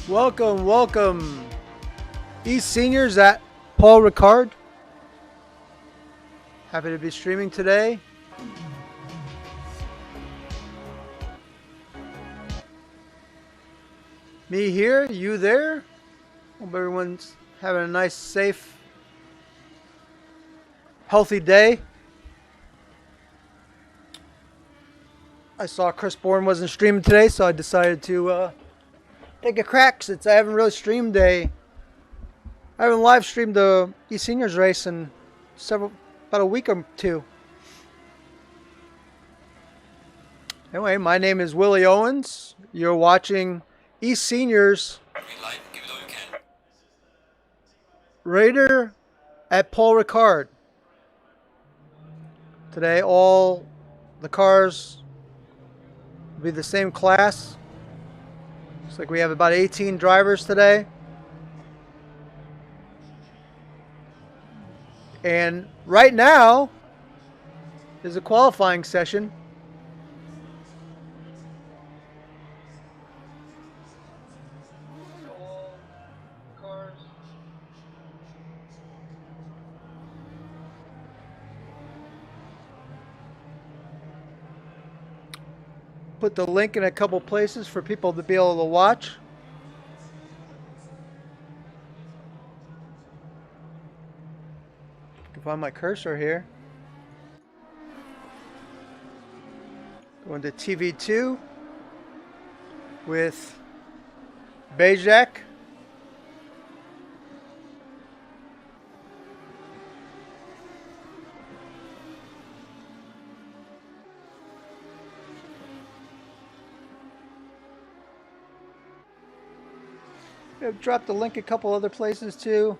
Welcome, welcome, eSeniors at Paul Ricard. Happy to be streaming today. Me here, you there. Hope everyone's having a nice, safe, healthy day. I saw Chris Bourne wasn't streaming today, so I decided to take a crack since I haven't really streamed I haven't live streamed the eSeniors race in about a week or two. Anyway, my name is Willie Owens. You're watching eSeniors Reiter at Paul Ricard. Today, all the cars will be the same class. Looks like we have about 18 drivers today. And right now is a qualifying session. Put the link in a couple places for people to be able to watch. I can find my cursor here. Going to TV2 with Bejak. I've dropped the link a couple other places too.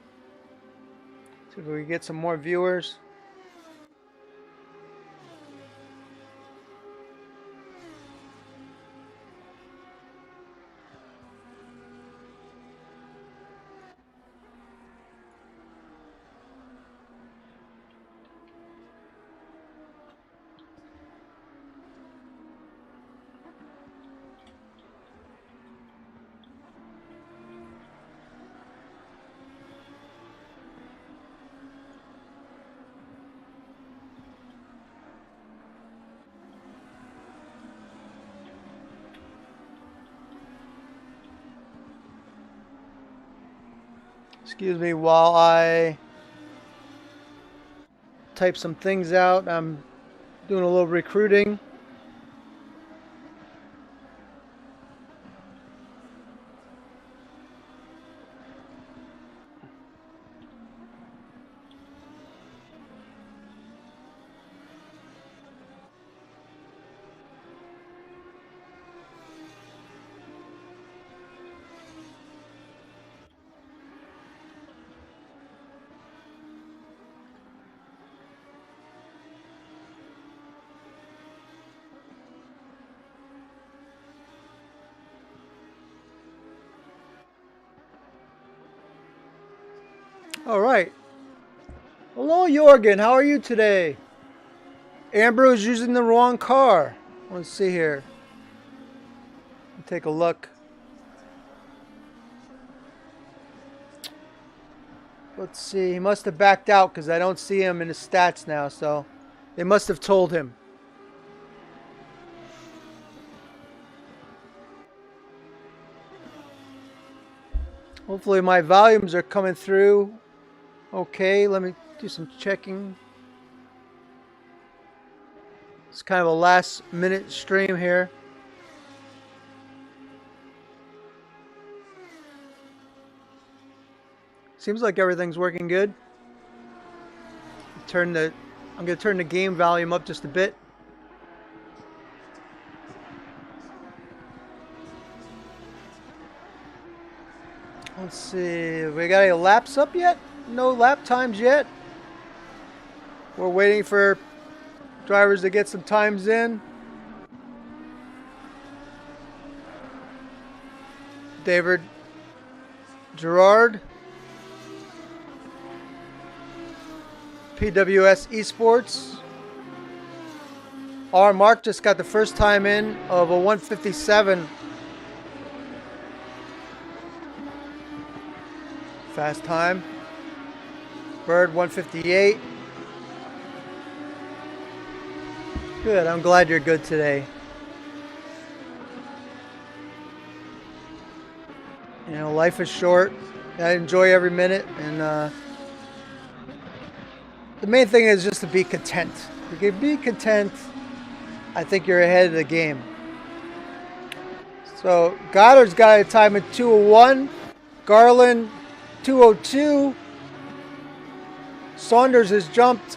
See if we can get some more viewers. Excuse me while I type some things out. I'm doing a little recruiting. All right. Hello, Jorgen. How are you today? Ambrose using the wrong car. Let's see here. Take a look. Let's see. He must have backed out because I don't see him in his stats now. So they must have told him. Hopefully my volumes are coming through. Okay, let me do some checking. It's kind of a last minute stream here. Seems like everything's working good. I'm going to turn the game volume up just a bit. Let's see, we got any laps up yet? No lap times yet. We're waiting for drivers to get some times in. David Gerard, PWS Esports. Our Mark just got the first time in of a 157. Fast time. Bird 158. Good, I'm glad you're good today. You know, life is short. I enjoy every minute, and the main thing is just to be content. If you can be content, I think you're ahead of the game. So Goddard's got a time at 2:01. Garland 2:02. Saunders has jumped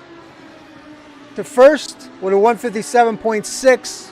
to first with a 157.6.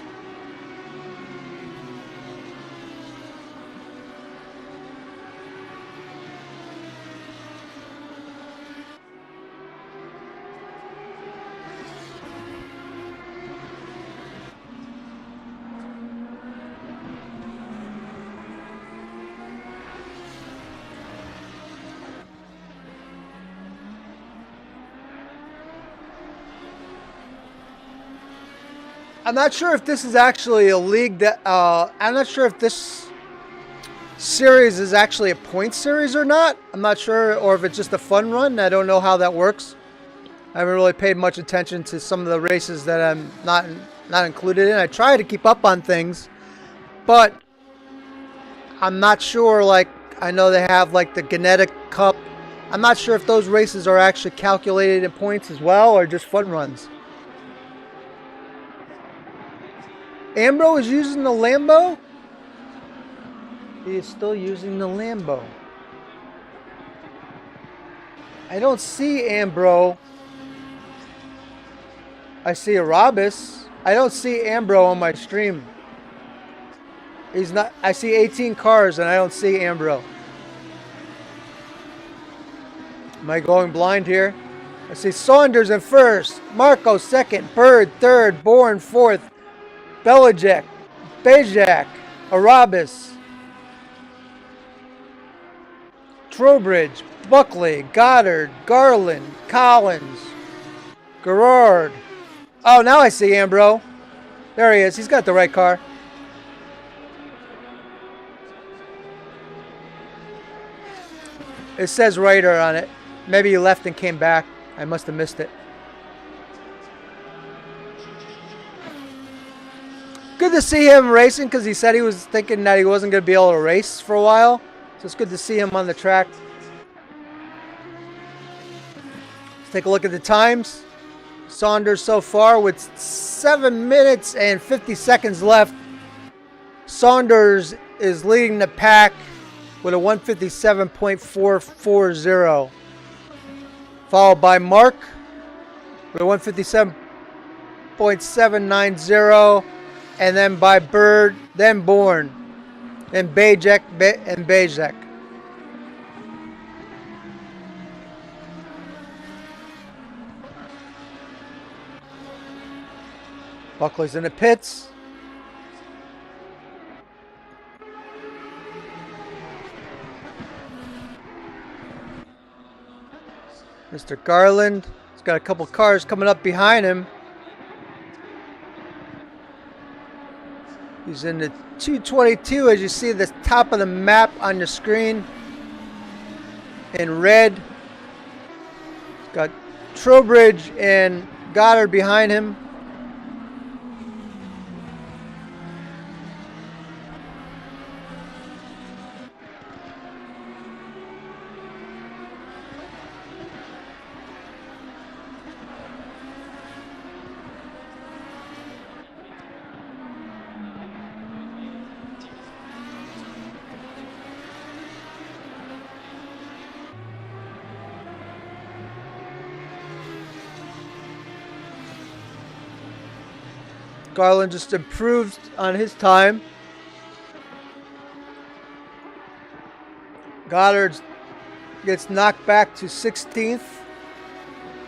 I'm not sure if this is actually a league that, I'm not sure if this series is actually a point series or not. I'm not sure, or if it's just a fun run. I don't know how that works. I haven't really paid much attention to some of the races that I'm not included in. I try to keep up on things, but I'm not sure. Like, I know they have like the Genetic Cup. I'm not sure if those races are actually calculated in points as well, or just fun runs. Ambro is using the Lambo? He is still using the Lambo. I don't see Ambro. I see Arabis. I don't see Ambro on my stream. He's not. I see 18 cars and I don't see Ambro. Am I going blind here? I see Saunders in first, Marco second, Bird third, Bourne fourth, Belichick, Bejak, Arabis, Trowbridge, Buckley, Goddard, Garland, Collins, Gerard. Oh, now I see Ambro. There he is. He's got the right car. It says Reiter on it. Maybe he left and came back. I must have missed it. Good to see him racing, because he said he was thinking that he wasn't going to be able to race for a while. So it's good to see him on the track. Let's take a look at the times. Saunders so far with 7 minutes and 50 seconds left. Saunders is leading the pack with a 157.440. Followed by Mark with a 157.790. And then by Bird, then Bourne, and Bejak, and Bejak. Buckley's in the pits. Mr. Garland, he's got a couple cars coming up behind him. He's in the 222, as you see the top of the map on the screen in red. He's got Trowbridge and Goddard behind him. Garland just improved on his time. Goddard gets knocked back to 16th.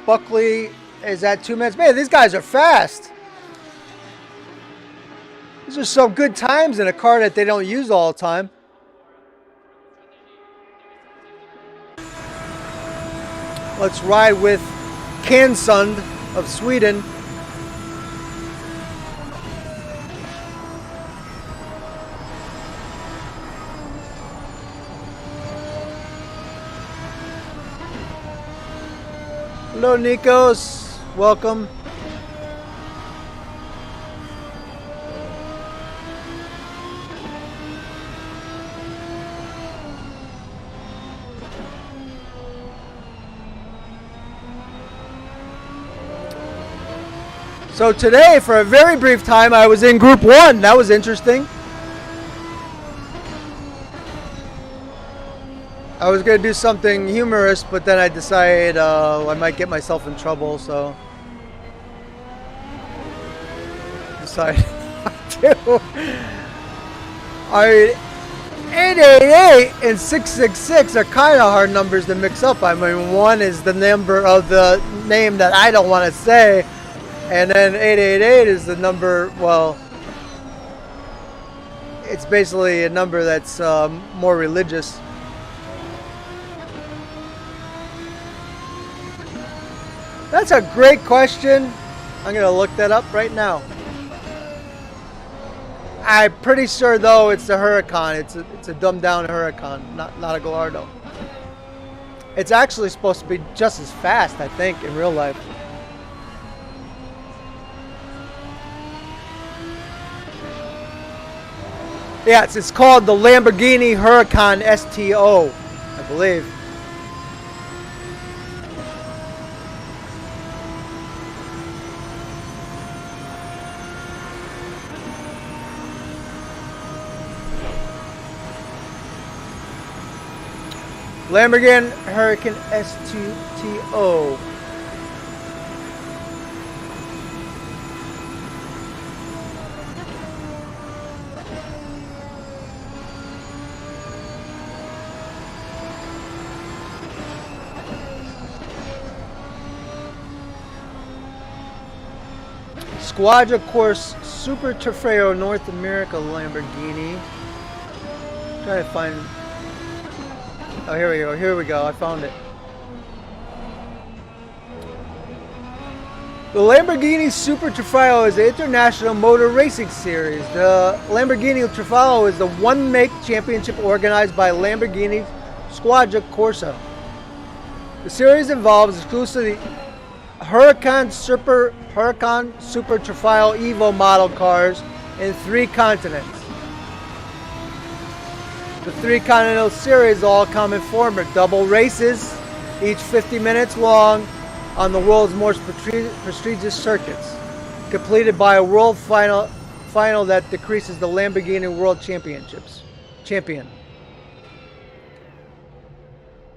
Buckley is at 2 minutes. Man, these guys are fast. These are some good times in a car that they don't use all the time. Let's ride with Kansund of Sweden. Hello, Nikos. Welcome. So today, for a very brief time, I was in Group 1. That was interesting. I was going to do something humorous, but then I decided I might get myself in trouble, so decided not to. All right, 888 and 666 are kind of hard numbers to mix up. I mean, one is the number of the name that I don't want to say, and then 888 is the number, well, it's basically a number that's more religious. That's a great question. I'm going to look that up right now. I'm pretty sure, though, it's the Huracan. It's a dumbed down Huracan, not a Gallardo. It's actually supposed to be just as fast, I think, in real life. Yeah, it's called the Lamborghini Huracan STO, I believe. Lamborghini Huracan STO. Squadra Corsa Super Trofeo North America Lamborghini. Trying to find. Oh, here we go. I found it. The Lamborghini Super Trofeo is an international motor racing series. The Lamborghini Trofeo is the one-make championship organized by Lamborghini Squadra Corsa. The series involves exclusively Huracan Super Trofeo Evo model cars in 3 continents. The 3 continental series all come in format double races, each 50 minutes long, on the world's most prestigious circuits, completed by a world final that decreases the Lamborghini World Champion.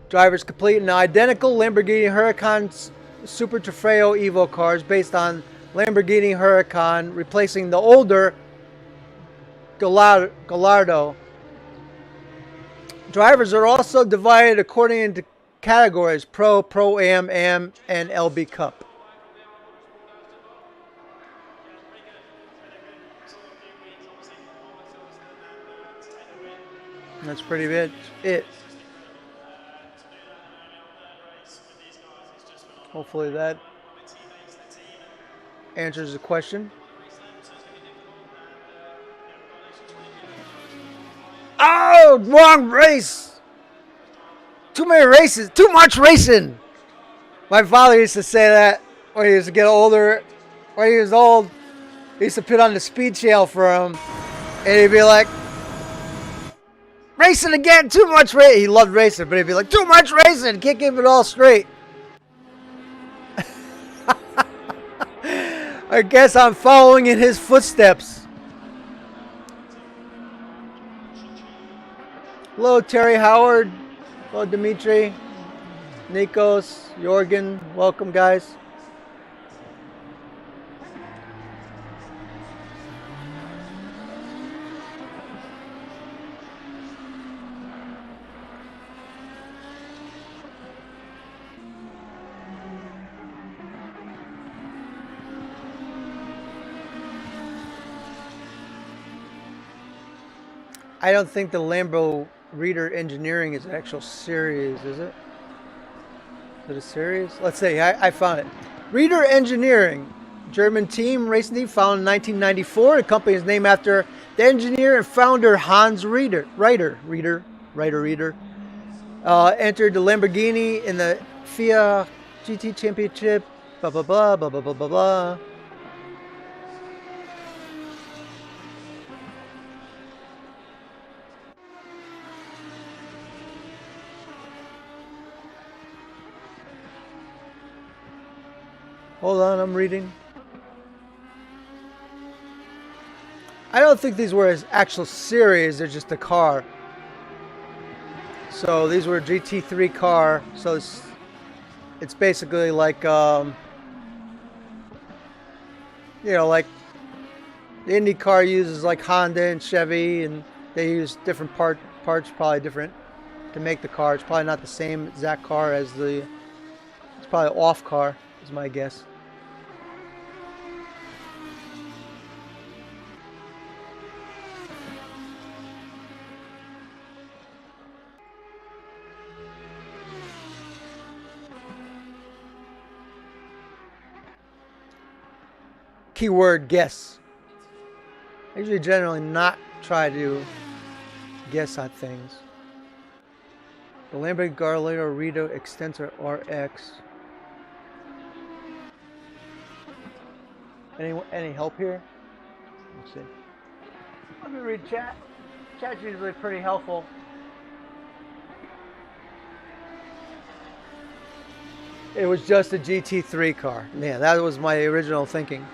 Drivers complete an identical Lamborghini Huracan Super Trofeo Evo cars based on Lamborghini Huracan, replacing the older Gallardo. Drivers are also divided according into categories: Pro, Pro-Am, Am, and LB Cup. That's pretty much it. Hopefully that answers the question. Oh, wrong race. Too many races. Too much racing. My father used to say that when he used to get older. When he was old, he used to put on the speed scale for him. And he'd be like, racing again, too much racing. He loved racing, but he'd be like, too much racing. Can't keep it all straight. I guess I'm following in his footsteps. Hello, Terry Howard. Hello, Dimitri. Nikos, Jorgen. Welcome, guys. I don't think the Lambo Reiter Engineering is an actual series, is it? Is it a series? Let's see. I found it. Reiter Engineering, German team, racing team, founded in 1994. The company is named after the engineer and founder Hans Reiter. Entered the Lamborghini in the FIA GT Championship. Blah blah blah blah blah blah blah blah. Hold on, I'm reading. I don't think these were his actual series, they're just a car. So these were GT3 car, so it's basically like, you know, like the Indy car uses like Honda and Chevy, and they use different parts, probably different to make the car. It's probably not the same exact car as it's probably off car, is my guess. Keyword guess. I usually generally not try to guess at things. The Lamborghini Gallardo Rito Extensor RX. Any help here? Let's see. Let me read chat. Chat's usually pretty helpful. It was just a GT3 car. Man, that was my original thinking.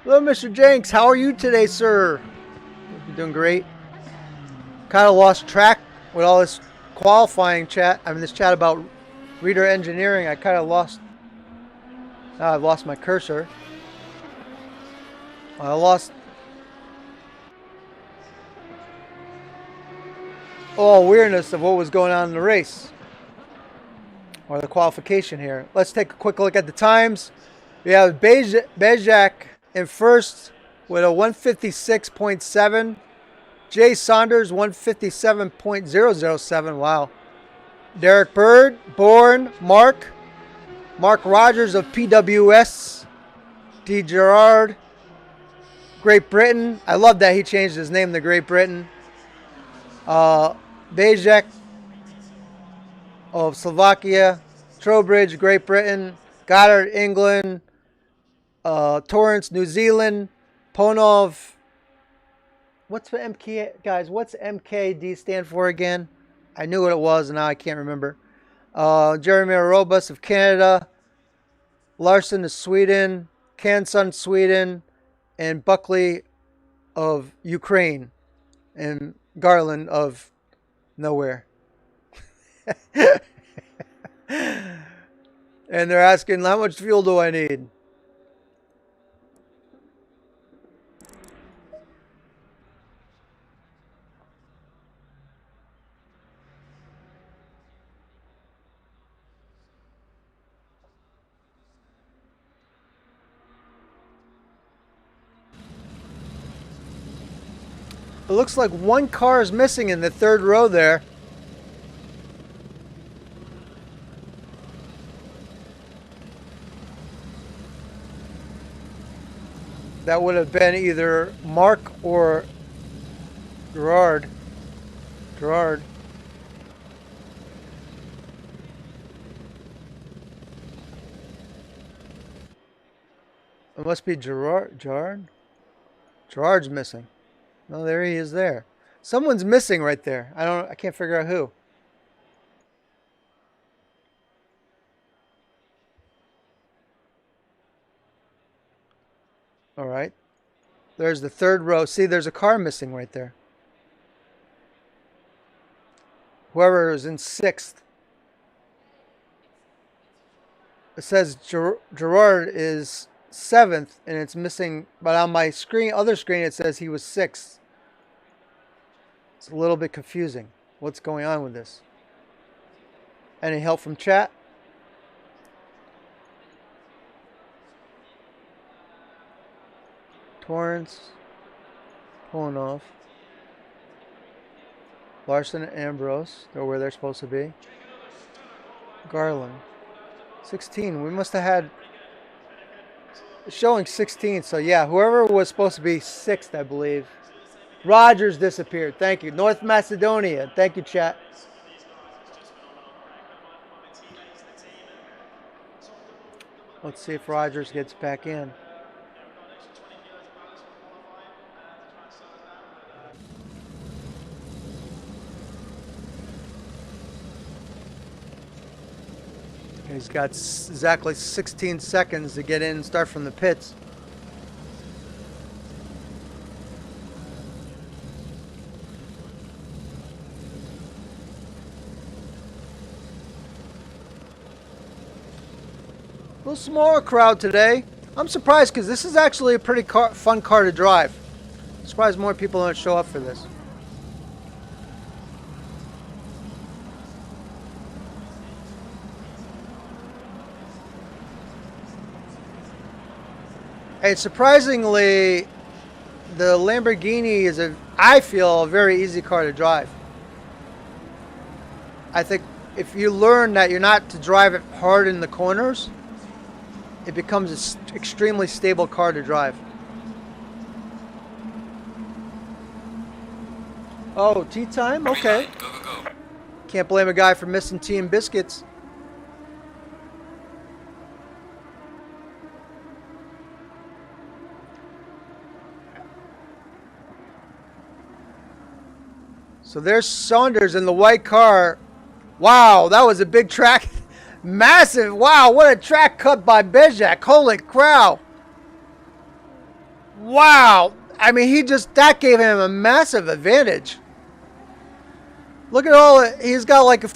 Hello, Mr. Jenks. How are you today, sir? You're doing great. Kind of lost track with all this qualifying chat. I mean, this chat about Reiter engineering. I kind of lost. Now I've lost my cursor. I lost all awareness of what was going on in the race or the qualification here. Let's take a quick look at the times. We have Bezjak in first with a 156.7. Jay Saunders 157.007. Wow. Derek Bird, Bourne, Mark Rogers of PWS, D. Gerard, Great Britain. I love that he changed his name to Great Britain. Bezjak of Slovakia, Trowbridge, Great Britain, Goddard, England, Torrance, New Zealand, Ponov. What's the MK, guys? What's MKD stand for again? I knew what it was, and now I can't remember. Jeremy Robus of Canada, Larson of Sweden, Kanson, Sweden, and Buckley of Ukraine, and Garland of nowhere. And they're asking, how much fuel do I need? It looks like one car is missing in the third row there. That would have been either Mark or Gerard. It must be Gerard. Gerard's missing. No, there he is there. Someone's missing right there. I can't figure out who. All right. There's the third row. See, there's a car missing right there. Whoever is in sixth. It says Gerard is seventh, and it's missing. But on my screen, other screen, it says he was sixth. It's a little bit confusing. What's going on with this? Any help from chat? Torrance, pulling off. Larson and Ambrose, they're where they're supposed to be. Garland, 16. We must have had showing 16. So yeah, whoever was supposed to be sixth, I believe, Rogers disappeared. Thank you. North Macedonia. Thank you, chat. Let's see if Rogers gets back in. He's got exactly 16 seconds to get in and start from the pits. A little smaller crowd today. I'm surprised because this is actually a pretty fun car to drive. I'm surprised more people don't show up for this. Hey, surprisingly, the Lamborghini is I feel, a very easy car to drive. I think if you learn that you're not to drive it hard in the corners, it becomes an extremely stable car to drive. Oh, tea time? Okay. Go, go, go. Can't blame a guy for missing tea and biscuits. So there's Saunders in the white car. Wow, that was a big track. Massive. Wow, what a track cut by Bezjak. Holy cow. Wow. I mean, that gave him a massive advantage. Look at all it. He's got like a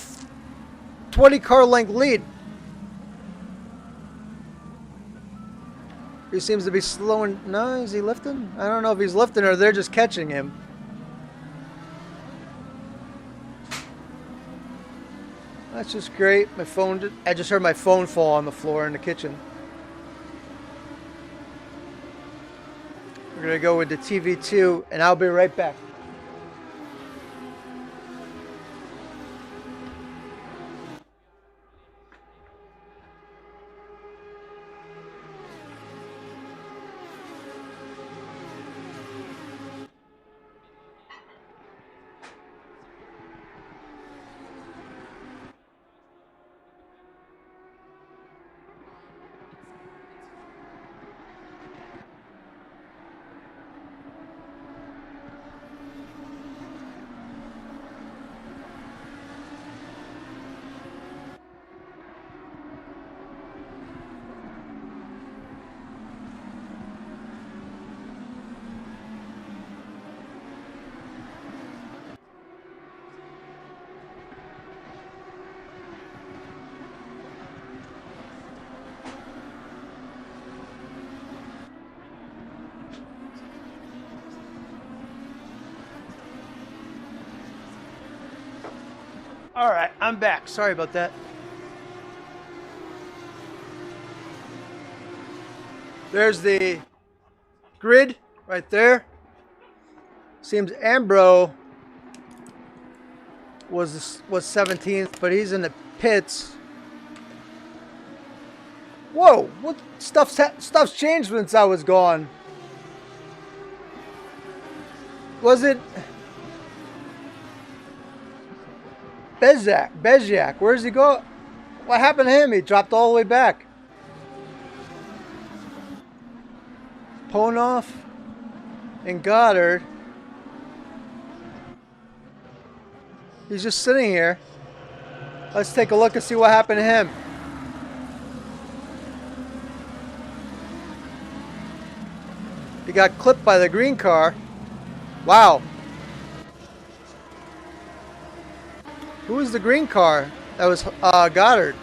20 car length lead. He seems to be slowing. No, is he lifting? I don't know if he's lifting or they're just catching him. That's just great. My phone, I just heard my phone fall on the floor in the kitchen. We're going to go with the TV2 and I'll be right back. All right, I'm back. Sorry about that. There's the grid right there. Seems Ambro was 17th, but he's in the pits. Whoa! What stuff's changed since I was gone? Was it Bezjak? Where's he go? What happened to him? He dropped all the way back. Ponoff and Goddard. He's just sitting here. Let's take a look and see what happened to him. He got clipped by the green car. Wow. Who was the green car? That was Goddard.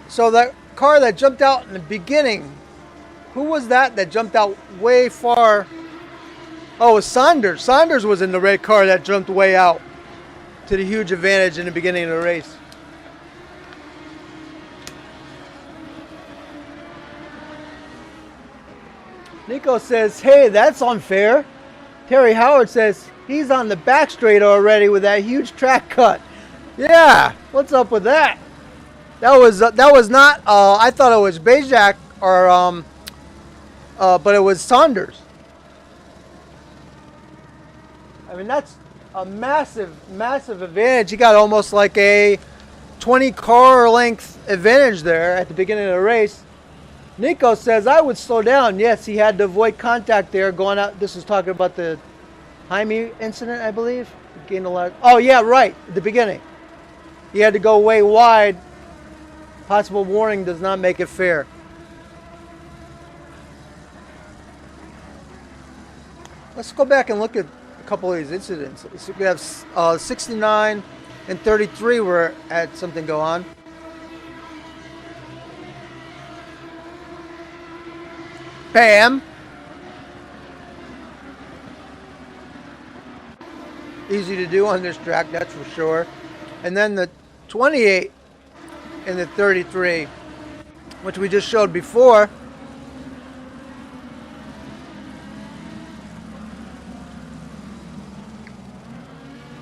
So that car that jumped out in the beginning, who was that jumped out way far? Oh, it was Saunders. Saunders was in the red car that jumped way out to the huge advantage in the beginning of the race. Nico says, hey, that's unfair. Terry Howard says, he's on the back straight already with that huge track cut. Yeah, what's up with that? That was not, I thought it was Bezjak or, but it was Saunders. I mean, that's a massive, massive advantage. He got almost like a 20 car length advantage there at the beginning of the race. Nico says, I would slow down. Yes, he had to avoid contact there going out. This is talking about the Jaime incident, I believe. He gained a lot. Oh, yeah, right. At the beginning. He had to go way wide. Possible warning does not make it fair. Let's go back and look at a couple of these incidents. So we have 69 and 33 where had something go on. Bam! Easy to do on this track, that's for sure. And then the 28 and the 33, which we just showed before.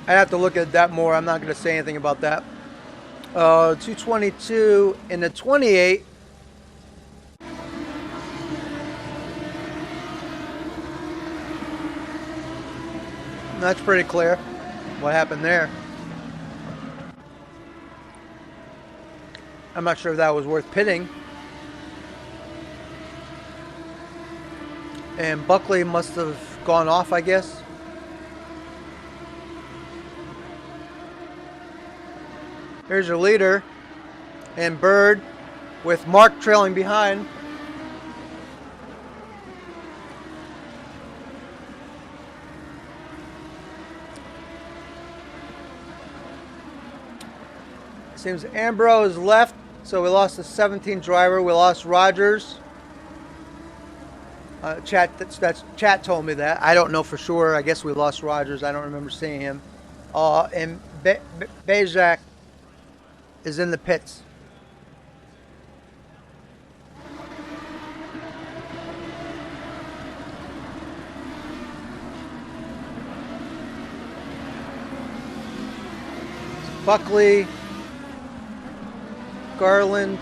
I have to look at that more. I'm not going to say anything about that. 222 and the 28. That's pretty clear what happened there. I'm not sure if that was worth pitting. And Buckley must have gone off, I guess. Here's your leader. And Bird with Mark trailing behind. Seems Ambrose left, so we lost the 17th driver. We lost Rogers. Chat told me that. I don't know for sure. I guess we lost Rogers. I don't remember seeing him. And Bejak is in the pits. Buckley, Garland,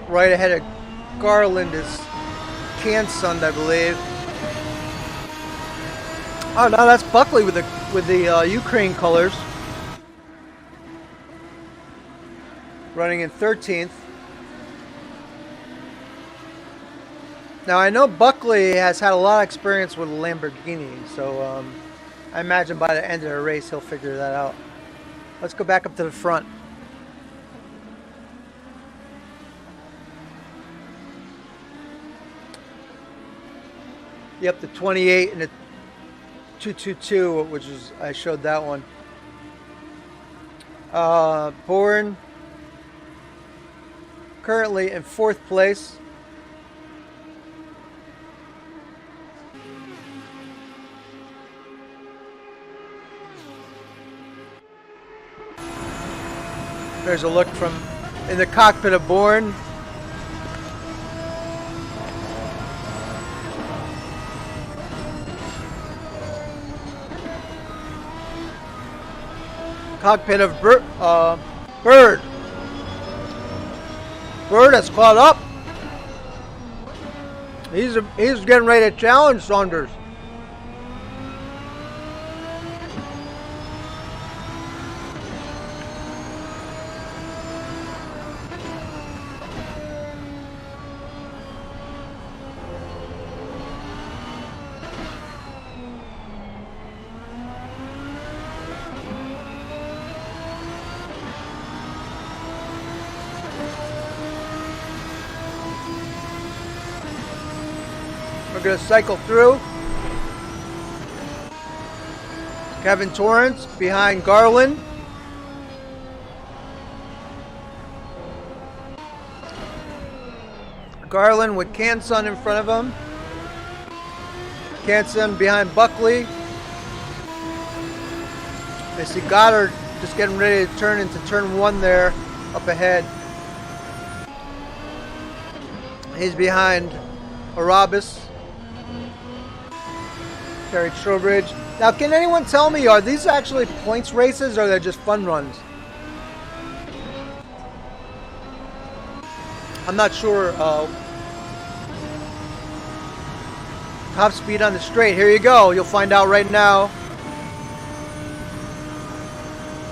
right ahead of Garland is Kansund, I believe. Oh no, that's Buckley with the Ukraine colors, running in 13th. Now I know Buckley has had a lot of experience with Lamborghini, so I imagine by the end of the race he'll figure that out. Let's go back up to the front. Yep, the 28 and the 222, which is, I showed that one. Bourne currently in 4th place. There's a look from in the cockpit of Bourne. Cockpit of Bird. Bird has caught up. He's getting ready to challenge Saunders. We're going to cycle through. Kevin Torrance behind Garland. Garland with Kansund in front of him. Kansund behind Buckley. I see Goddard just getting ready to turn into turn 1 there up ahead. He's behind Arabis. Terry Trowbridge. Now, can anyone tell me, are these actually points races or are they just fun runs? I'm not sure. Top speed on the straight. Here you go. You'll find out right now.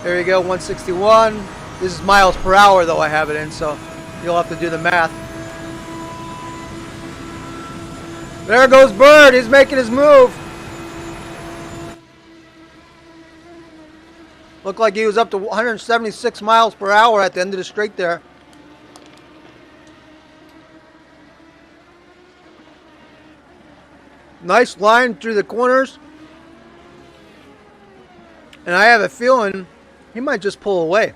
There you go, 161. This is miles per hour though I have it in, so you'll have to do the math. There goes Bird. He's making his move. Looked like he was up to 176 miles per hour at the end of the straight there. Nice line through the corners. And I have a feeling he might just pull away.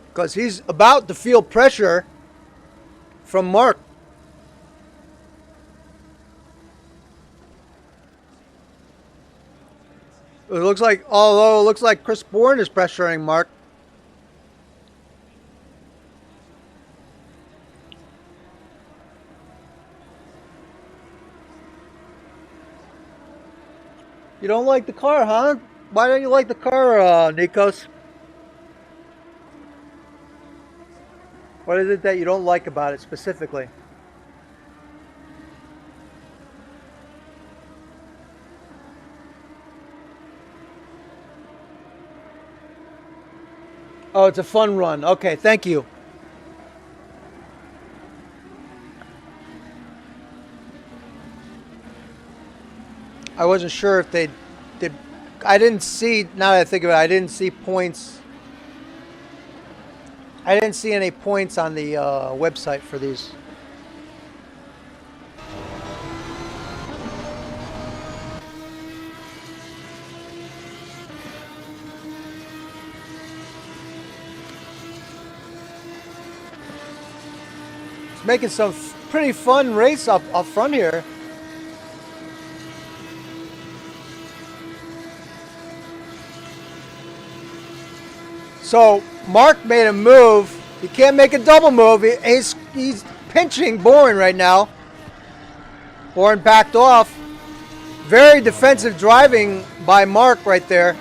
Because he's about to feel pressure from Mark. It looks like, although it looks like Chris Bourne is pressuring Mark. You don't like the car, huh? Why don't you like the car, Nikos? What is it that you don't like about it specifically? Oh, it's a fun run. Okay, thank you. I wasn't sure if they did. I didn't see, now that I think of it, I didn't see points. I didn't see any points on the website for these. It's making some pretty fun race up front here. So Mark made a move. He can't make a double move. He's pinching Bourne right now. Bourne backed off. Very defensive driving by Mark right there.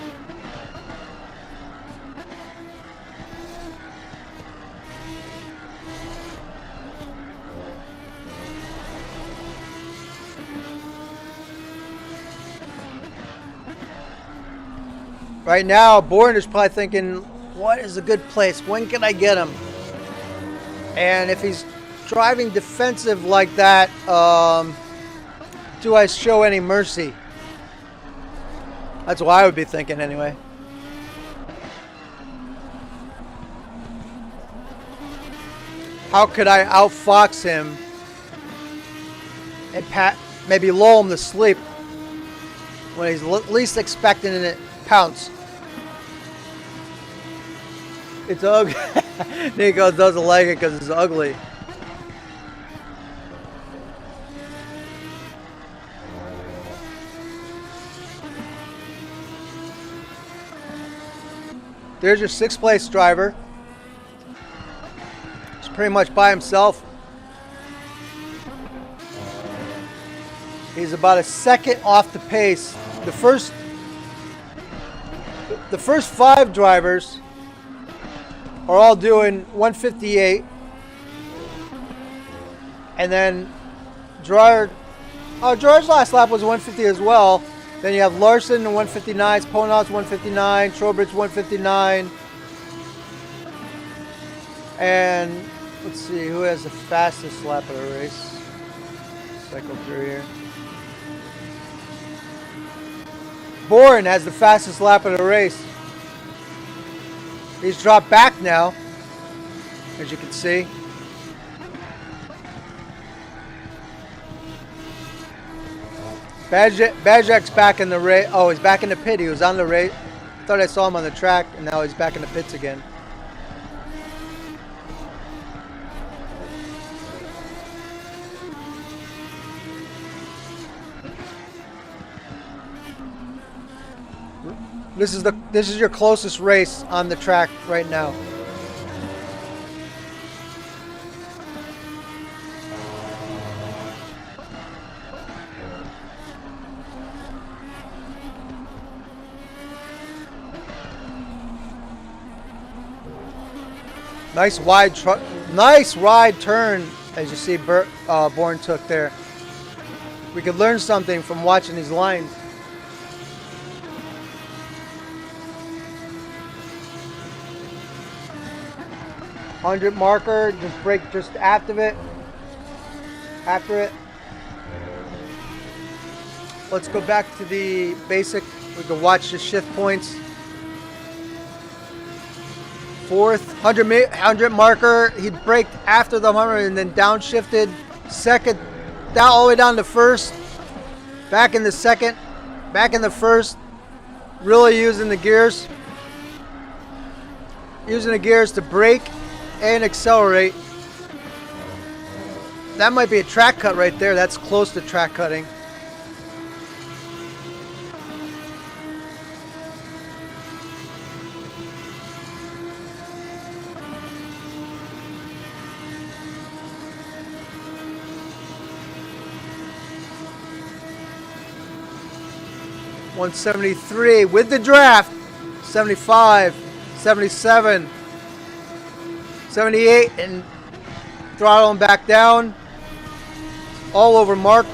Right now, Bourne is probably thinking, what is a good place? When can I get him? And if he's driving defensive like that, do I show any mercy? That's what I would be thinking anyway. How could I outfox him and maybe lull him to sleep when he's least expecting it pounce? It's ugly. Nico doesn't like it because it's ugly. There's your sixth place driver. He's pretty much by himself. He's about a second off the pace. The first 5 drivers are all doing 158, and then Gerard's last lap was 150 as well. Then you have Larson in 159, Ponat's 159, Trowbridge 159, and let's see who has the fastest lap of the race. Cycle through here. Bourne has the fastest lap of the race. He's dropped back now, as you can see. Bajek's back in the race. Oh, he's back in the pit. He was on the race. Thought I saw him on the track, and now he's back in the pits again. This is your closest race on the track right now. Nice wide turn, as you see Bourne took there. We could learn something from watching these lines. '100 marker, just brake just after it. Let's go back to the basic. We can watch the shift points. Fourth, 100 marker. He braked after the 100 and then downshifted. Second, down all the way down to first. Back in the second. Back in the first. Really using the gears. Using the gears to brake and accelerate. That might be a track cut right there. That's close to track cutting. .173 with the draft. 75, 77, 78, and throttle him back down. All over Mark.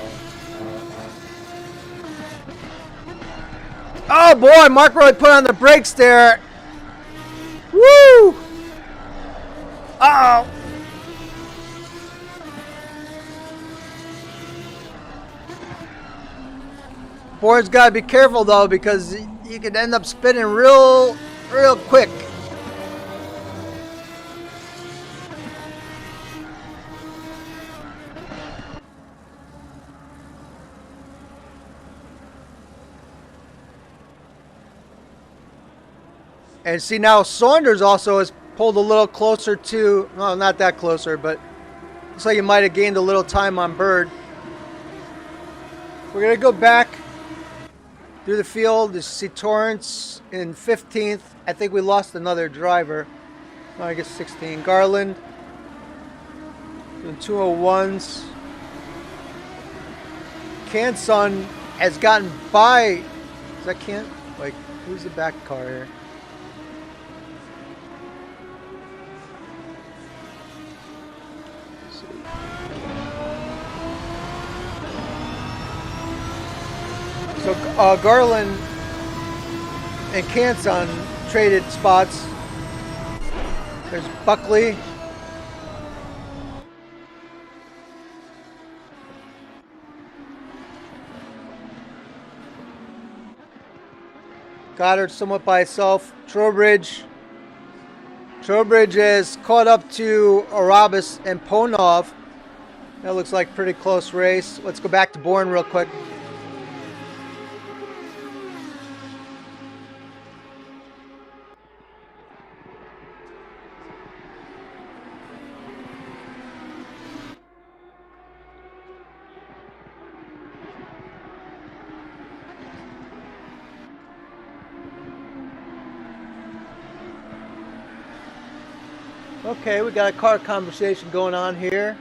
Oh boy, Mark really put on the brakes there. Woo! Uh-oh. Bourne's got to be careful though, because you could end up spinning real quick. And see now Saunders also is pulled a little closer to, well, not that closer, but looks like he might have gained a little time on Bird. We're going to go back through the field to see Torrance in 15th. I think we lost another driver. No, I guess 16. Garland doing 201s. Canson has gotten by. Is that Kent? Like, who's the back car here? So Garland and Canson traded spots. There's Buckley. Goddard somewhat by itself. Trowbridge is caught up to Arabis and Ponov. That looks like a pretty close race. Let's go back to Bourne real quick. Okay, we got a car conversation going on here.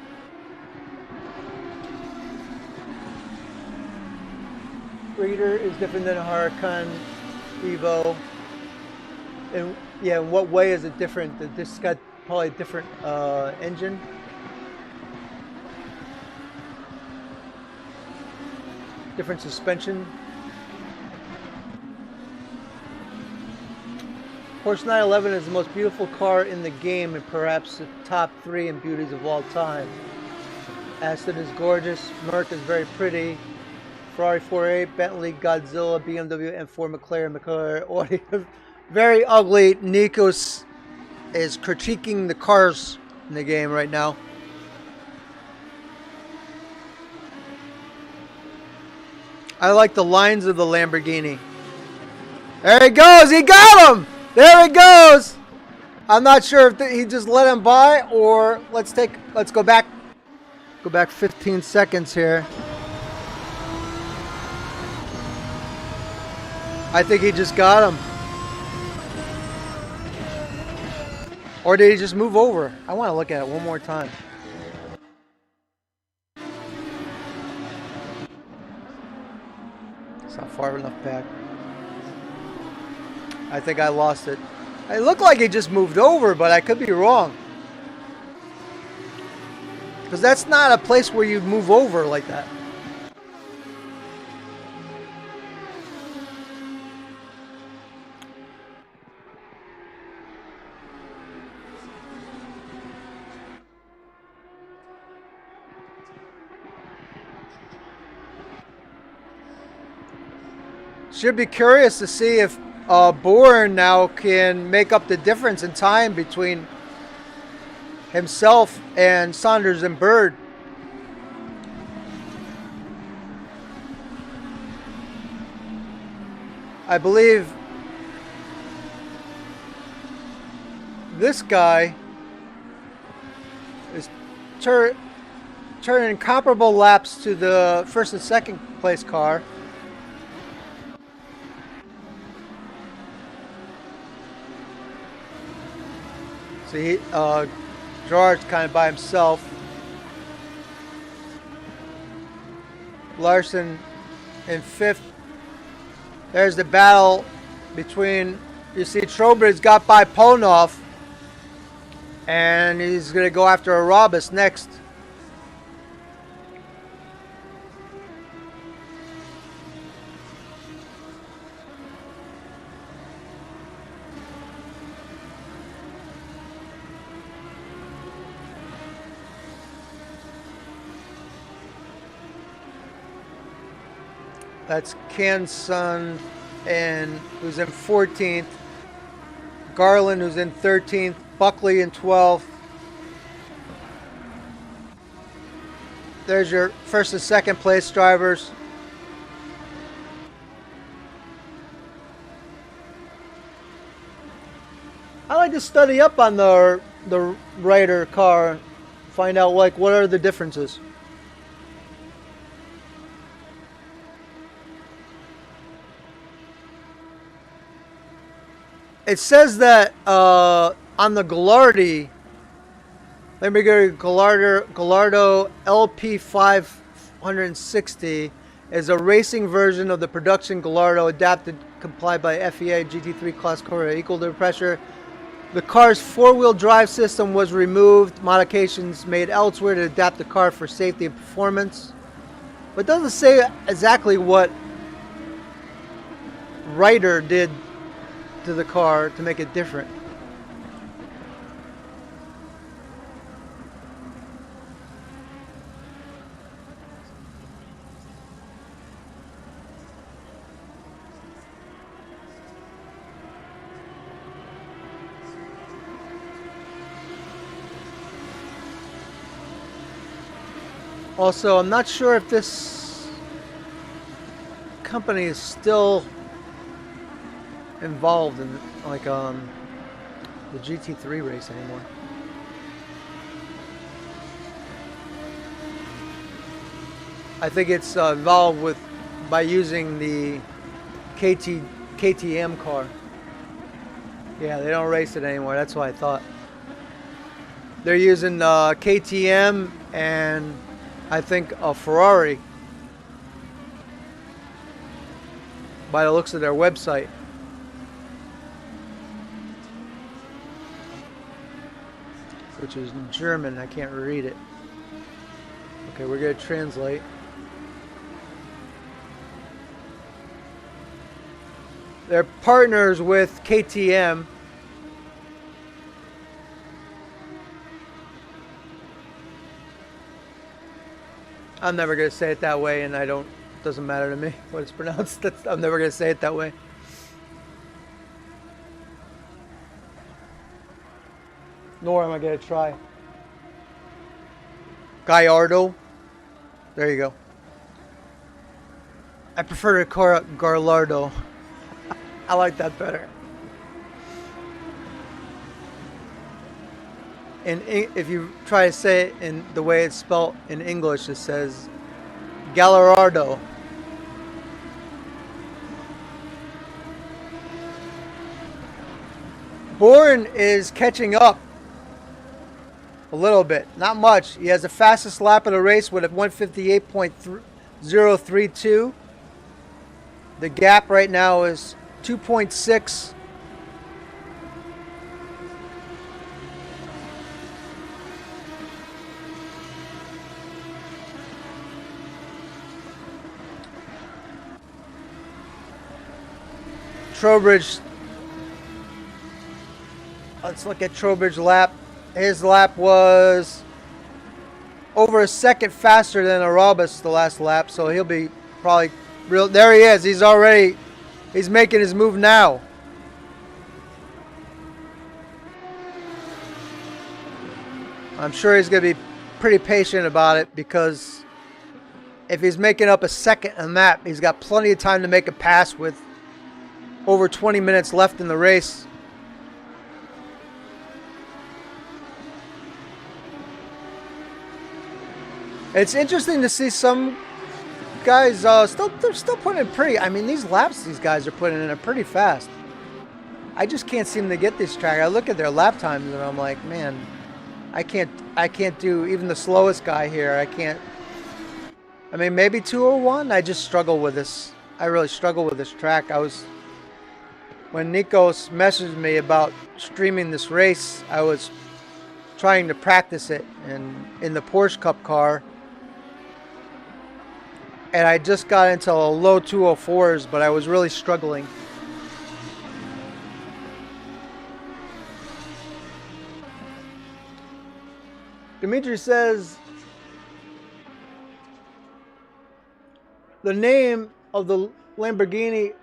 Reiter is different than a Huracan Evo. And yeah, in what way is it different? This got probably a different engine. Different suspension. Porsche 911 is the most beautiful car in the game and perhaps the top 3 in beauties of all time. Aston is gorgeous, Merc is very pretty, Ferrari 488, Bentley, Godzilla, BMW, M4, McLaren, Audi. Very ugly. Nikos is critiquing the cars in the game right now. I like the lines of the Lamborghini. There he goes, he got him! There he goes. I'm not sure if he just let him by or let's go back 15 seconds here. I think he just got him. Or did he just move over? I want to look at it one more time. It's not far enough back. I think I lost it. It looked like he just moved over, but I could be wrong. Because that's not a place where you'd move over like that. Should be curious to see if Bourne now can make up the difference in time between himself and Saunders and Bird. I believe this guy is turning comparable laps to the first and second place car. See, Gerard's kind of by himself. Larson in fifth. There's the battle between, you see, Trowbridge got by Ponov, and he's going to go after Arabis next. That's Canson, and who's in 14th. Garland, who's in 13th. Buckley in 12th. There's your first and second place drivers. I like to study up on the Reiter car, find out like what are the differences. It says that on the Gallardi, let me go to Gallardo LP560 is a racing version of the production Gallardo adapted, complied by FEA GT3 class car equal to pressure. The car's four-wheel drive system was removed, modifications made elsewhere to adapt the car for safety and performance. But it doesn't say exactly what Reiter did to the car to make it different. Also, I'm not sure if this company is still involved in like the GT3 race anymore. I think it's involved with by using the KTM car. Yeah, they don't race it anymore. That's what I thought. They're using KTM and I think a Ferrari by the looks of their website. Which is in German, I can't read it. Okay, we're going to translate. They're partners with KTM. I'm never going to say it that way, and doesn't matter to me what it's pronounced. I'm never going to say it that way. Nor am I going to try. Gallardo. There you go. I prefer to call it Garlardo. I like that better. And if you try to say it in the way it's spelled in English, it says Gallardo. Bourne is catching up a little bit, not much. He has the fastest lap of the race with a 158.032. The gap right now is 2.6. Trowbridge. Let's look at Trowbridge's lap. His lap was over a second faster than Arabas the last lap, so he'll be probably real. There he is. He's making his move now. I'm sure he's going to be pretty patient about it, because if he's making up a second a lap, he's got plenty of time to make a pass with over 20 minutes left in the race. It's interesting to see some guys they're still putting in pretty. I mean, these laps these guys are putting in are pretty fast. I just can't seem to get this track. I look at their lap times and I'm like, man, I can't do even the slowest guy here. I can't. I mean, maybe 2:01. I just struggle with this. I really struggle with this track. When Nikos messaged me about streaming this race, I was trying to practice it in the Porsche Cup car. And I just got into a low 204s, but I was really struggling. Dimitri says, the name of the Lamborghini,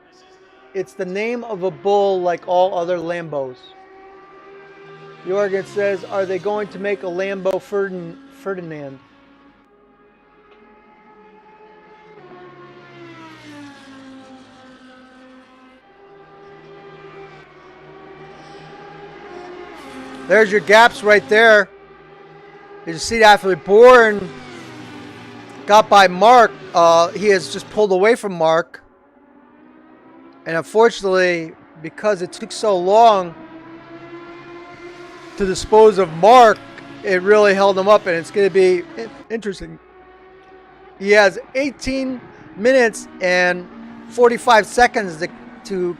it's the name of a bull like all other Lambos. Jorgen says, are they going to make a Lambo Ferdinand? There's your gaps right there. You see that after Bourne got by Mark, he has just pulled away from Mark. And unfortunately, because it took so long to dispose of Mark, it really held him up, and it's going to be interesting. He has 18 minutes and 45 seconds to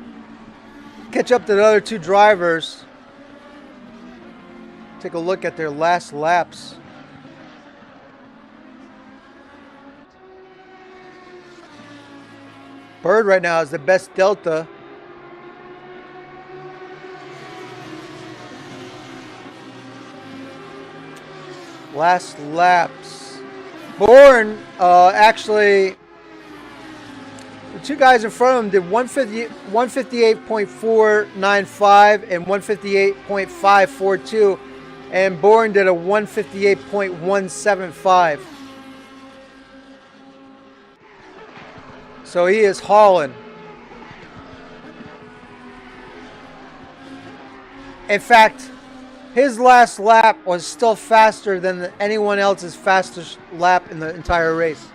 catch up to the other two drivers. Take a look at their last laps. Bird right now is the best delta. Last laps. Bourne actually, the two guys in front of him did 158.495 and 158.542. And Bourne did a 158.175. So he is hauling. In fact, his last lap was still faster than anyone else's fastest lap in the entire race.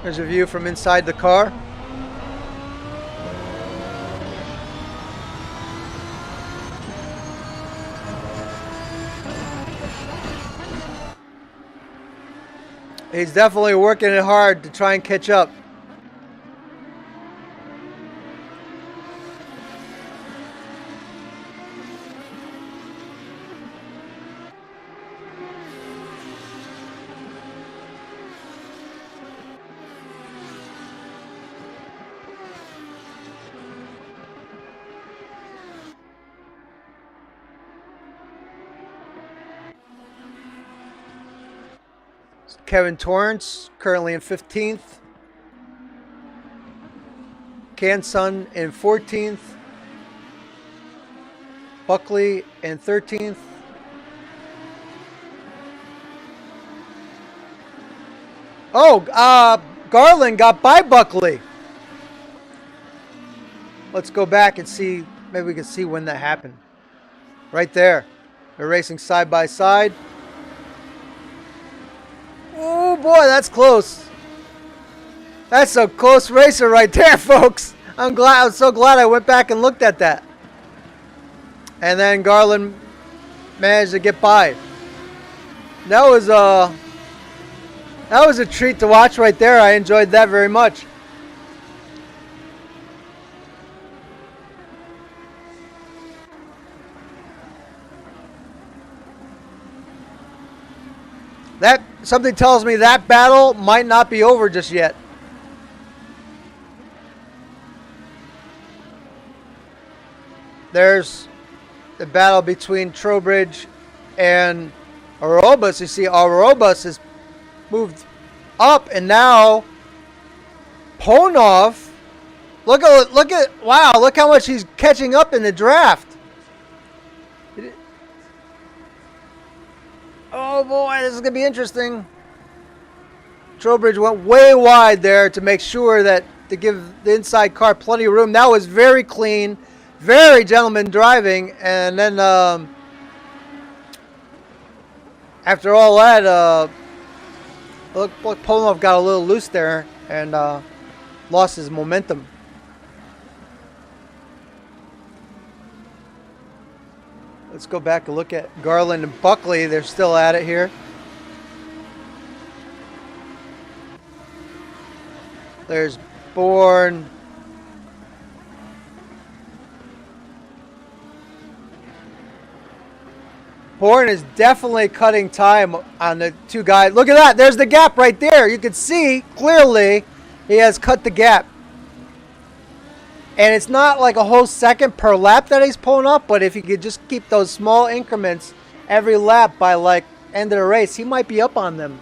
There's a view from inside the car. He's definitely working it hard to try and catch up. Kevin Torrance currently in 15th. Canson in 14th. Buckley in 13th. Oh, Garland got by Buckley. Let's go back and see. Maybe we can see when that happened. Right there. They're racing side by side. Oh boy, that's close. That's a close racer right there, folks. I'm so glad I went back and looked at that. And then Garland managed to get by. That was a treat to watch right there. I enjoyed that very much. something tells me that battle might not be over just yet. There's the battle between Trowbridge and Aurobus. You see, Aurobus has moved up, and now Ponov. Look at wow! Look how much he's catching up in the draft. Oh boy, this is gonna be interesting. Trowbridge went way wide there to make sure that to give the inside car plenty of room. That was very clean, very gentleman driving, and then after all that, look, Ponov got a little loose there and lost his momentum. Let's go back and look at Garland and Buckley. They're still at it here. There's Bourne. Bourne is definitely cutting time on the two guys. Look at that. There's the gap right there. You can see clearly he has cut the gap. And it's not like a whole second per lap that he's pulling up, but if he could just keep those small increments every lap by like end of the race, he might be up on them.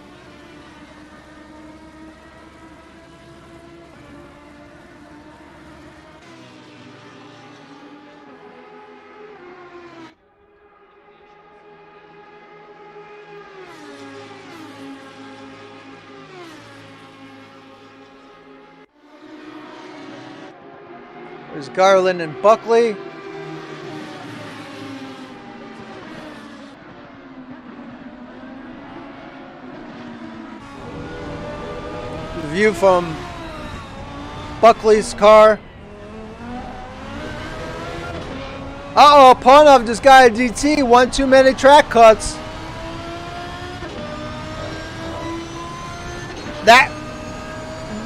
There's Garland and Buckley. The view from Buckley's car. Uh-oh, Ponov just got a DT. One too many track cuts. That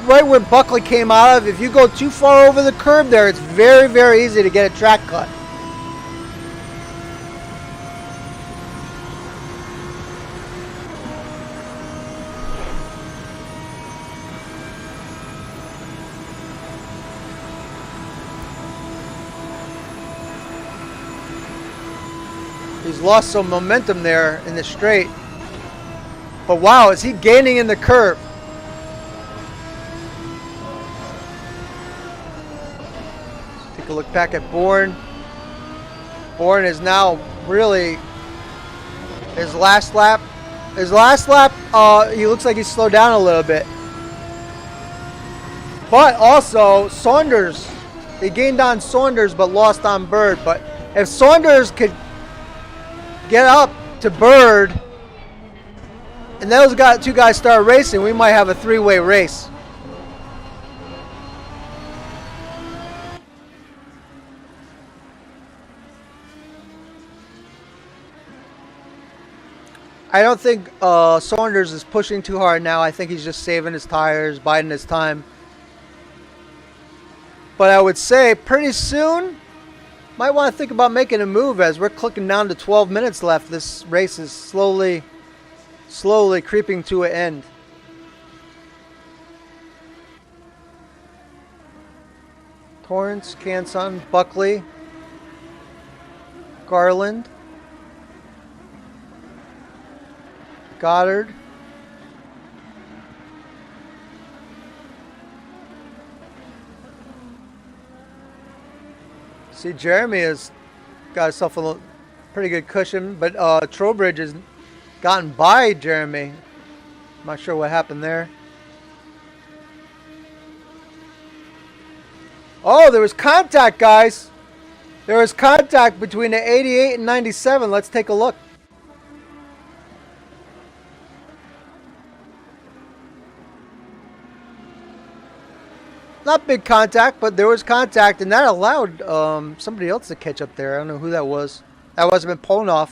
right where Buckley came out of, if you go too far over the curb there, it's very, very easy to get a track cut. He's lost some momentum there in the straight. But wow, is he gaining in the curve? Take a look back at Bourne. Bourne is now really his last lap. His last lap, he looks like he slowed down a little bit. But also Saunders, he gained on Saunders but lost on Bird. But if Saunders could get up to Bird and those two guys start racing, we might have a three-way race. I don't think Saunders is pushing too hard now. I think he's just saving his tires, biding his time. But I would say pretty soon, might want to think about making a move as we're clicking down to 12 minutes left. This race is slowly creeping to an end. Torrance, Canson, Buckley, Garland, Goddard, see, Jeremy has got himself a pretty good cushion, but Trowbridge has gotten by Jeremy. I'm not sure what happened there. Oh, there was contact, guys. There was contact between the 88 and 97. Let's take a look. Not big contact, but there was contact, and that allowed somebody else to catch up there. I don't know who that was. That must have been Ponov.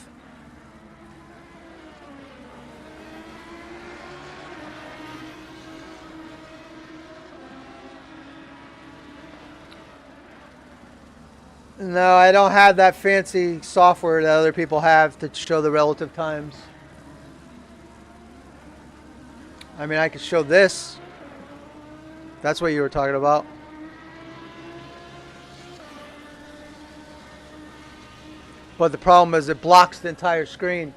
No, I don't have that fancy software that other people have to show the relative times. I mean, I could show this. That's what you were talking about. But the problem is it blocks the entire screen.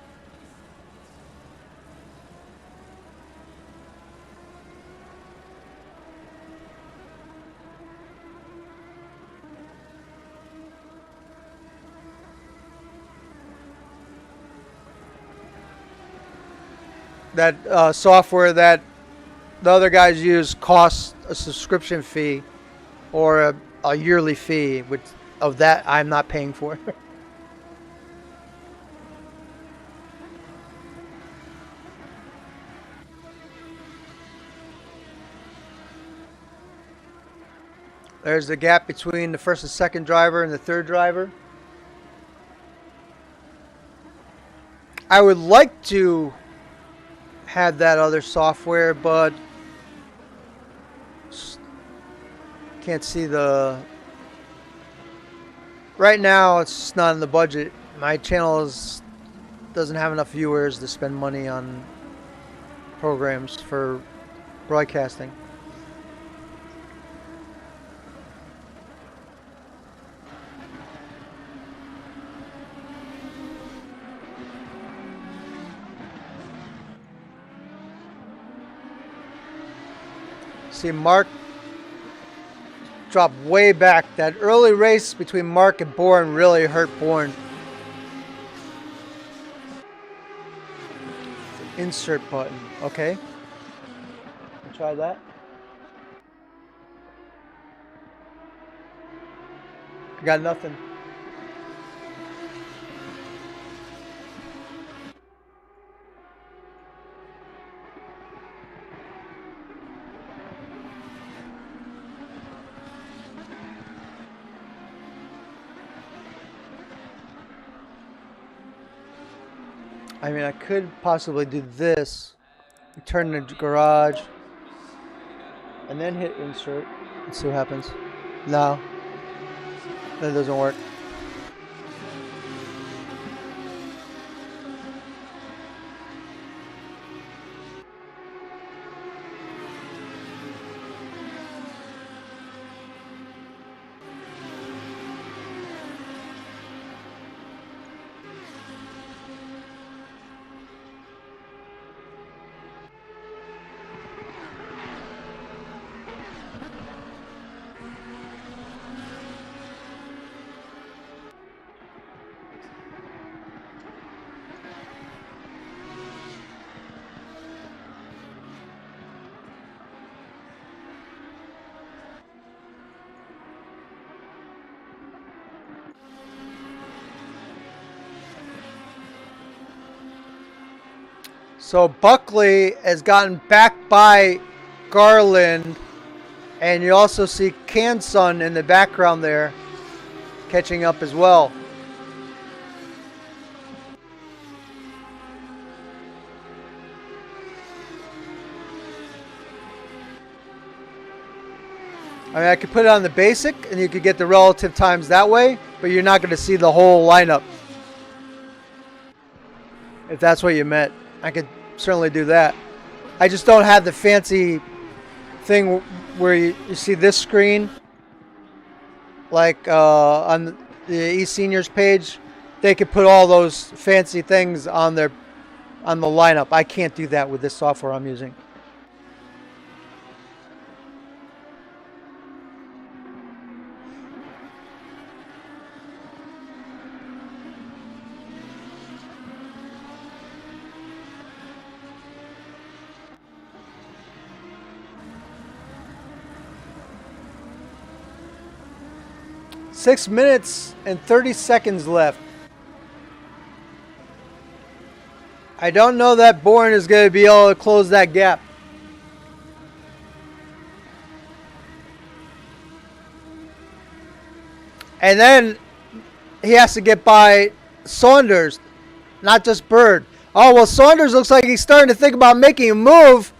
That software that the other guys use costs a subscription fee or a yearly fee, which of that I'm not paying for. There's the gap between the first and second driver and the third driver. I would like to have that other software, but can't see the... Right now, it's just not in the budget. My channel doesn't have enough viewers to spend money on programs for broadcasting. See, Mark dropped way back. That early race between Mark and Bourne really hurt Bourne. Insert button. Okay. Try that. Got nothing. I mean, I could possibly do this, turn the garage, and then hit insert. Let's see what happens. No, that doesn't work. So Buckley has gotten back by Garland, and you also see Canson in the background there catching up as well. I mean, I could put it on the basic and you could get the relative times that way, but you're not going to see the whole lineup. If that's what you meant, I could certainly do that. I just don't have the fancy thing where you see this screen, like on the eSeniors page. They could put all those fancy things on the lineup. I can't do that with this software I'm using. Six minutes and 30 seconds left. I don't know that Bourne is going to be able to close that gap. And then he has to get by Saunders, not just Bird. Oh, well, Saunders looks like he's starting to think about making a move.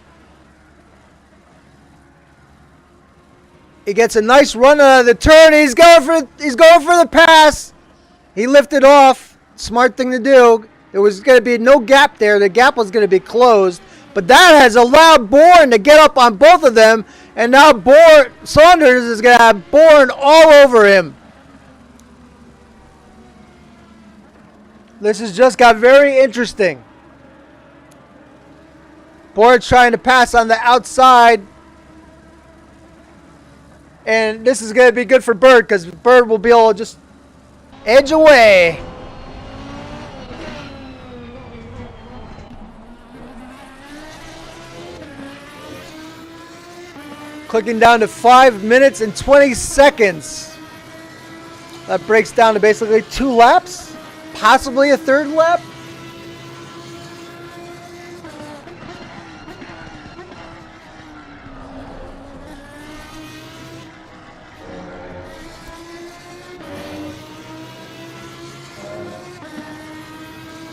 He gets a nice run out of the turn. He's going for the pass. He lifted off. Smart thing to do. There was going to be no gap there. The gap was going to be closed. But that has allowed Bourne to get up on both of them, and now Saunders is going to have Bourne all over him. This has just got very interesting. Bourne's trying to pass on the outside. And this is going to be good for Bird, because Bird will be able to just edge away. Clicking down to 5 minutes and 20 seconds. That breaks down to basically 2 laps, possibly a 3rd lap.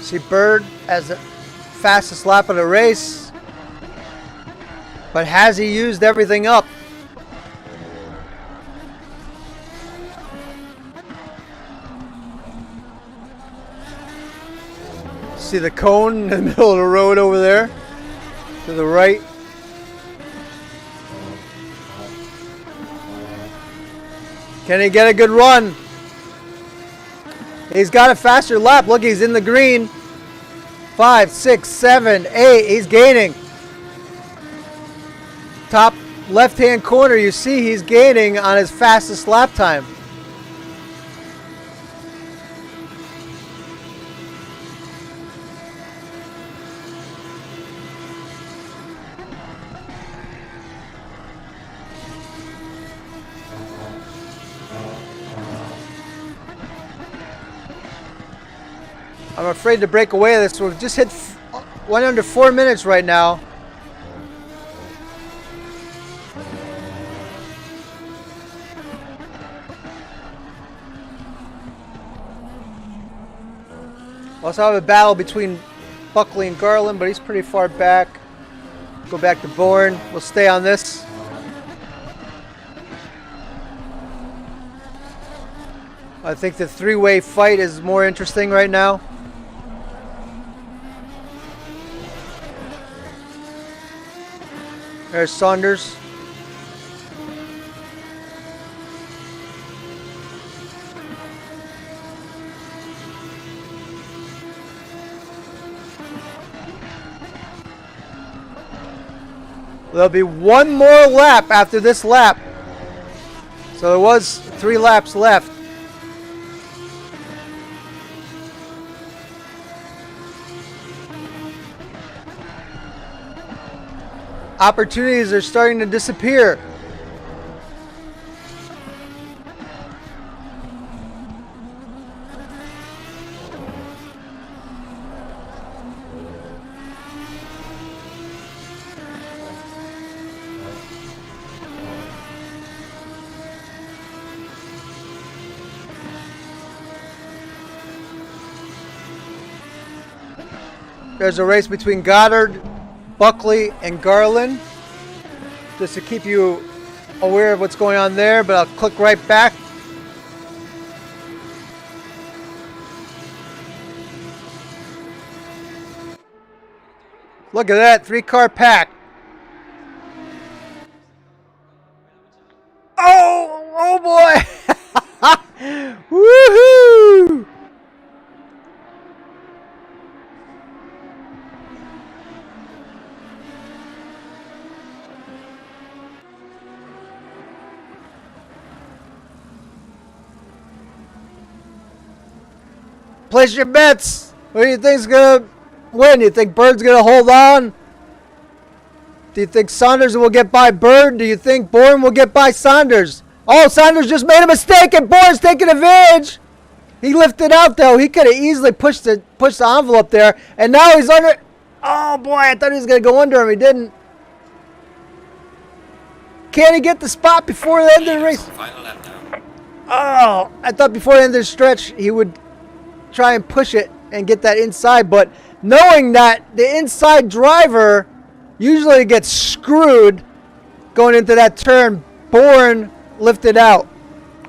See Bird as the fastest lap of the race. But has he used everything up? See the cone in the middle of the road over there to the right. Can he get a good run? He's got a faster lap. Look, he's in the green. 5, 6, 7, 8. He's gaining. Top left-hand corner, you see he's gaining on his fastest lap time. I'm afraid to break away of this. We've just hit 1 under 4 minutes right now. Also have a battle between Buckley and Garland, but he's pretty far back. Go back to Bourne. We'll stay on this. I think the 3-way fight is more interesting right now. There's Saunders. There'll be 1 more lap after this lap. So there was 3 laps left. Opportunities are starting to disappear. There's a race between Goddard, Buckley, and Garland. Just to keep you aware of what's going on there, but I'll click right back. Look at that, 3-car pack. Oh boy! Woohoo! Place your bets. Who do you think's gonna win? Do you think Bird's gonna hold on? Do you think Saunders will get by Bird? Do you think Bourne will get by Saunders? Oh, Saunders just made a mistake and Bourne's taking advantage. He lifted out though. He could have easily pushed the envelope there, and now he's under. Oh boy, I thought he was gonna go under him. He didn't. Can he get the spot before the end of the race? Final lap now. Oh, I thought before the end of the stretch he would try and push it and get that inside, but knowing that the inside driver usually gets screwed going into that turn, Bourne lifted out,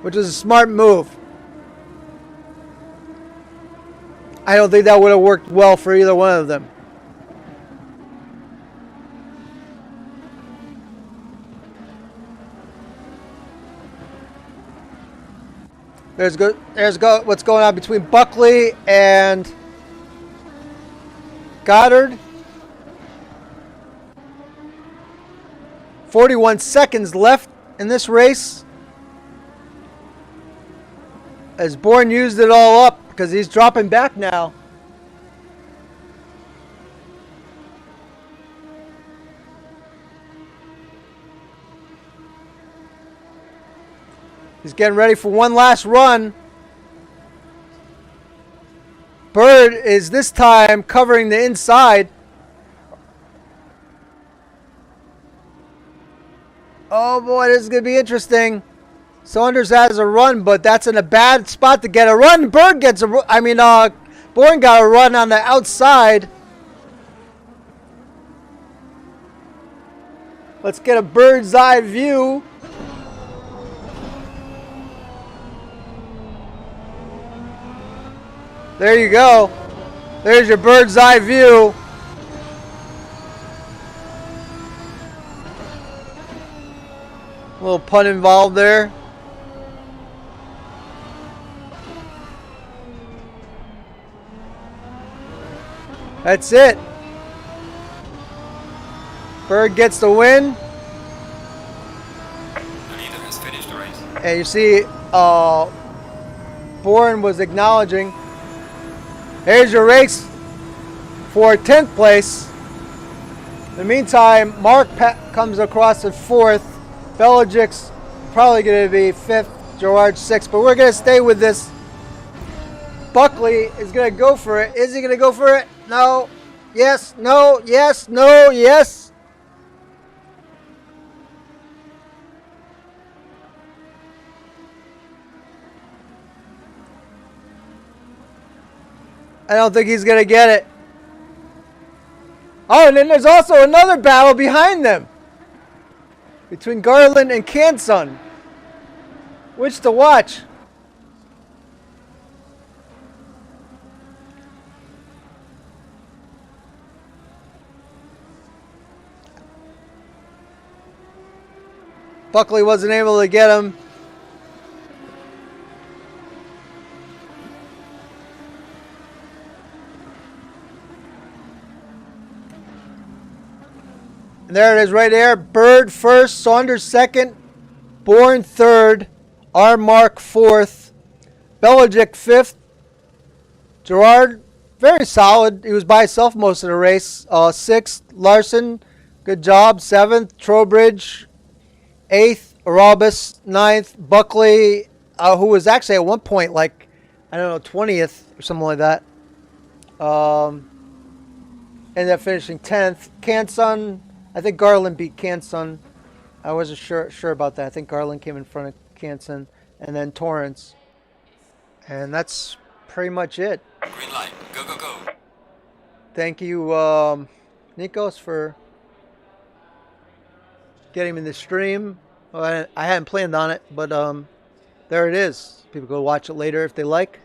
which is a smart move. I don't think that would have worked well for either one of them. what's going on between Buckley and Goddard. 41 seconds left in this race. As Bourne used it all up because he's dropping back now. He's getting ready for one last run. Bird is this time covering the inside. Oh boy, this is going to be interesting. Saunders has a run, but that's in a bad spot to get a run. Bird gets a run. Bourne got a run on the outside. Let's get a bird's eye view. There you go. There's your bird's eye view. A little pun involved there. That's it. Bird gets the win. The leader has finished the race. And you see, Bourne was acknowledging. Here's your race for 10th place. In the meantime, Mark comes across at 4th. Belagic's probably going to be 5th. Gerard 6th. But we're going to stay with this. Buckley is going to go for it. Is he going to go for it? No. Yes. No. Yes. No. Yes. I don't think he's going to get it. Oh, and then there's also another battle behind them. Between Garland and Canson. Which to watch? Buckley wasn't able to get him. And there it is right there. Bird first, Saunders second, Bourne third, R. Mark fourth, Belagic fifth. Gerard, very solid. He was by himself most of the race. Sixth, Larson, good job. Seventh, Trowbridge. Eighth, Arabis. Ninth, Buckley, who was actually at one point like, 20th or something like that. Ended up finishing 10th. Canson. I think Garland beat Canson. I wasn't sure about that. I think Garland came in front of Canson, and then Torrance. And that's pretty much it. Green light. Go, go, go. Thank you, Nikos, for getting in the stream. Well, I hadn't planned on it, but there it is. People go watch it later if they like.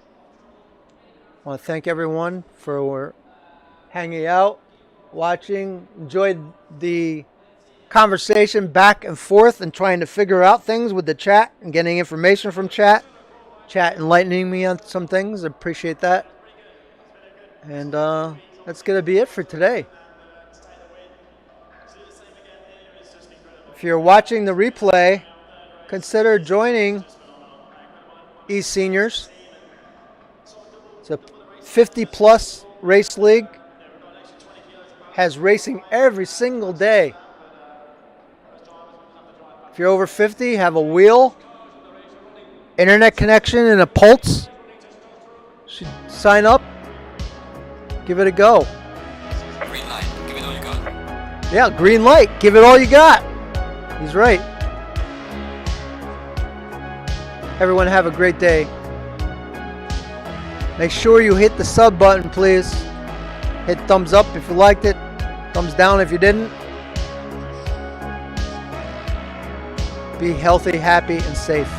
I want to thank everyone for hanging out, watching. Enjoyed the conversation back and forth and trying to figure out things with the chat and getting information from chat. Chat enlightening me on some things. I appreciate that. And that's going to be it for today. If you're watching the replay, consider joining eSeniors. It's a 50-plus race league. Has racing every single day. If you're over 50, have a wheel, internet connection, and a pulse, should sign up. Give it a go. Green light. Give it all you got. Yeah, green light. Give it all you got. He's right. Everyone have a great day. Make sure you hit the sub button, please. Hit thumbs up if you liked it. Thumbs down if you didn't. Be healthy, happy, and safe.